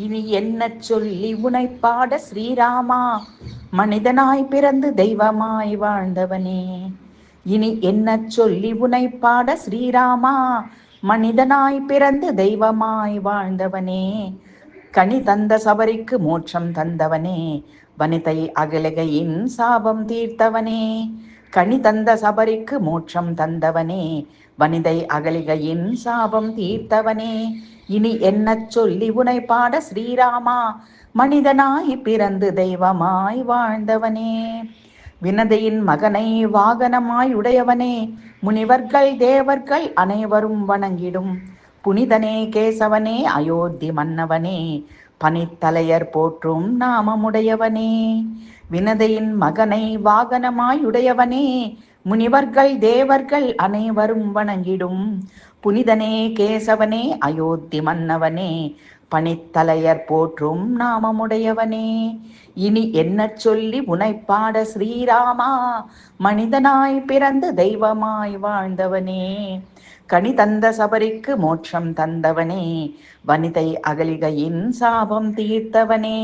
இனி என்ன சொல்லி உனை பாட ஸ்ரீராமா, மனிதனாய் பிறந்து தெய்வமாய் வாழ்ந்தவனே. இனி என்ன சொல்லி உனை பாட ஸ்ரீராமா, மனிதனாய் பிறந்து தெய்வமாய் வாழ்ந்தவனே. கனி தந்த சபரிக்கு மோட்சம் தந்தவனே, வனிதை அகலகையின் சாபம் தீர்த்தவனே. கனி தந்த சபரிக்கு மோட்சம் தந்தவனே, வனிதை அகலிகையின் சாபம் தீர்த்தவனே. இனி என்ன சொல்லி உனை பாட ஸ்ரீராமா, மனிதனாய் பிறந்து தெய்வமாய் வாழ்ந்தவனே. வினதையின் மகனை வாகனமாய் உடையவனே, முனிவர்கள் தேவர்கள் அனைவரும் வணங்கிடும் புனிதனே கேசவனே, அயோத்தி மன்னவனே, பனித்தலையர் போற்றும் நாமமுடையவனே. வினதையின் மகனை வாகனமாய் உடையவனே, முனிவர்கள் தேவர்கள் அனைவரும் வணங்கிடும் புனிதனே கேசவனே, அயோத்தி மன்னவனே, பனித்தலையர் போற்றும் நாமமுடையவனே. இனி என்ன சொல்லி உனை பாட ஸ்ரீராமா, மனிதனாய் பிறந்து தெய்வமாய் வாழ்ந்தவனே. கனி தந்த சபரிக்கு மோட்சம் தந்தவனே, வனிதை அகலிகையின் சாபம் தீர்த்தவனே.